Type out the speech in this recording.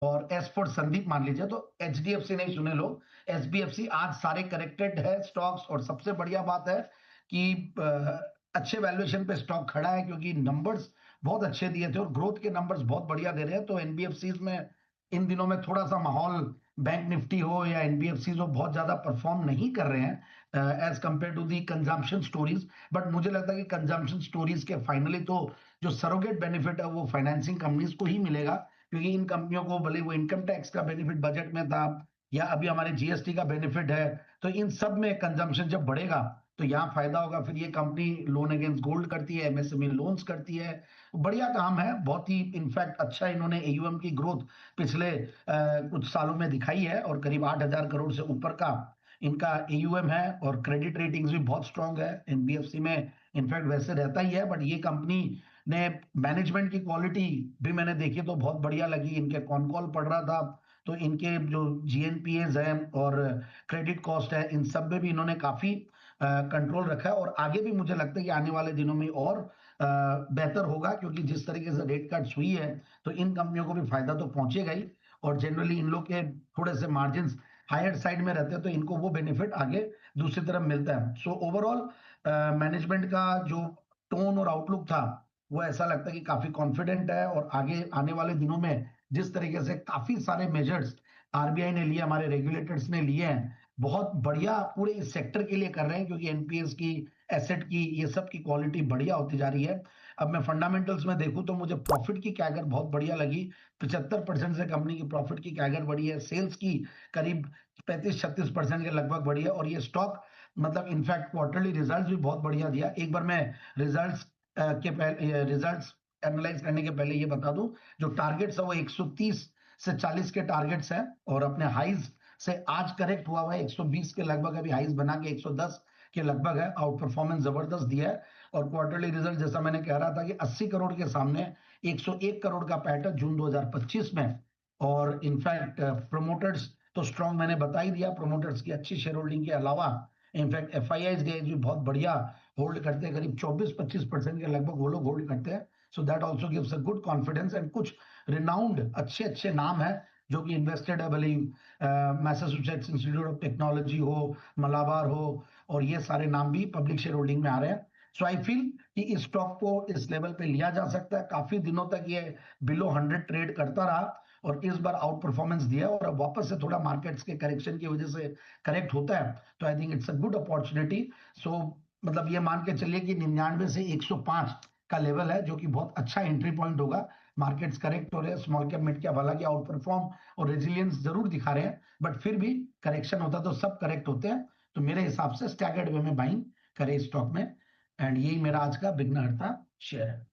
और S for Sandeep मान लीजिए, तो एचडीएफसी नहीं सुने लोग, एसबीएफसी आज सारे करेक्टेड है स्टॉक्स। और सबसे बढ़िया बात है कि अच्छे वैल्यूएशन पे स्टॉक खड़ा है, क्योंकि नंबर्स बहुत अच्छे दिए थे और ग्रोथ के नंबर्स बहुत बढ़िया दे रहे हैं। तो एनबीएफसी में इन दिनों में थोड़ा सा माहौल, बैंक निफ्टी हो या एनबीएफसी हो, बहुत ज्यादा परफॉर्म नहीं कर रहे हैं as compare to the consumption stories. But मुझे लगता है कि कंजम्पशन स्टोरीज के फाइनली तो जो सरोगेट बेनिफिट है वो फाइनेंसिंग कंपनीज को ही मिलेगा, क्योंकि इन कंपनियों को भले वो इनकम टैक्स का बेनिफिट बजट में था या अभी हमारे जीएसटी का बेनिफिट है, तो इन सब में कंजम्पशन जब बढ़ेगा तो यहाँ फायदा होगा। फिर ये कंपनी लोन अगेंस्ट गोल्ड करती है, एमएसएमई लोन्स करती है, बढ़िया काम है बहुत ही। इनफैक्ट अच्छा इन्होंने एयूएम की ग्रोथ पिछले कुछ सालों में दिखाई है और करीब 8,000 करोड़ से ऊपर का इनका एयूएम है और क्रेडिट रेटिंग्स भी बहुत स्ट्रांग है एनबीएफसी में। इनफैक्ट वैसे रहता ही है, बट ये कंपनी ने मैनेजमेंट की क्वालिटी भी मैंने देखी तो बहुत बढ़िया लगी। इनके कॉन कॉल पढ़ रहा था तो इनके जो जीएनपीएज हैं और क्रेडिट कॉस्ट है, इन सब में भी इन्होंने काफी कंट्रोल रखा है। और आगे भी मुझे लगता है कि आने वाले दिनों में और बेहतर होगा, क्योंकि जिस तरीके से रेट कट्स हुई है तो इन कंपनियों को भी फायदा तो पहुंचेगा ही। और जनरली इन लोग के थोड़े से मार्जिन हायर साइड में रहते हैं, तो इनको वो बेनिफिट आगे दूसरी तरफ मिलता है। सो ओवरऑल मैनेजमेंट का जो टोन और आउटलुक था वो ऐसा लगता है कि काफी कॉन्फिडेंट है। और आगे आने वाले दिनों में जिस तरीके से काफी सारे मेजर्स आरबीआई ने लिए, हमारे रेगुलेटर्स ने लिए हैं, बहुत बढ़िया पूरे इस सेक्टर के लिए कर रहे हैं, क्योंकि एनपीएस की, एसेट की, ये सब की क्वालिटी बढ़िया होती जा रही है। अब मैं फंडामेंटल्स में देखूं तो मुझे प्रॉफिट की कैगर बहुत बढ़िया लगी। 75% से कंपनी की प्रॉफिट की कैगर बढ़ी है, सेल्स की करीब 35-36% के लगभग बढ़ी है। और ये स्टॉक मतलब इनफैक्ट क्वार्टरली रिजल्ट्स भी बहुत बढ़िया दिया। एक बार मैं रिजल्ट्स के पहले, रिजल्ट्स एनालाइज करने के पहले ये बता दूं, जो टारगेट्स है वो 130 से 40 के टारगेट्स हैं और अपने हाइज से आज करेक्ट हुआ है 120 के लगभग, अभी हाइज बना के 110 के लगभग है। आउट परफॉर्मेंस जबरदस्त दिया है। और क्वार्टरली रिजल्ट जैसा मैंने कह रहा था कि 80 करोड़ के सामने 101 करोड़ का पैट है जून 2025 में। और इनफैक्ट प्रोमोटर्स तो स्ट्रांग मैंने बता ही दिया, प्रोमोटर्स की अच्छी शेयर होल्डिंग के अलावा इनफैक्ट एफआईआईज भी बहुत बढ़िया होल्ड करते हैं, करीब 24-25% के लगभग वो लोग होल्ड करते हैं। So that also gives a good confidence. And कुछ रिनाउंड अच्छे अच्छे नाम है जो कि इन्वेस्टेड है, भले मैसाचुसेट्स इंस्टीट्यूट ऑफ टेक्नोलॉजी हो, मलाबार हो, और ये सारे नाम भी पब्लिक शेयर होल्डिंग में आ रहे हैं। सो आई फील कि इस स्टॉक को इस लेवल पे लिया जा सकता है। काफी दिनों तक ये बिलो 100 ट्रेड करता रहा और इस बार आउट परफॉर्मेंस दिया, और अब वापस से थोड़ा मार्केट्स के करेक्शन की वजह से करेक्ट होता है, तो I think it's a good opportunity. So मतलब ये मान के चलिए कि 99 से 105 का लेवल है, जो कि बहुत अच्छा एंट्री पॉइंट होगा। मार्केट्स करेक्ट हो रहे हैं, स्मॉल कैप मिड कैप हालांकि आउट परफॉर्म और रेजिलियंस जरूर दिखा रहे हैं, बट फिर भी करेक्शन होता है तो सब करेक्ट होते हैं। तो मेरे हिसाब से स्टैगर्ड वे में बाइंग करें स्टॉक में। एंड यही मेरा आज का बिगनर था शेयर है।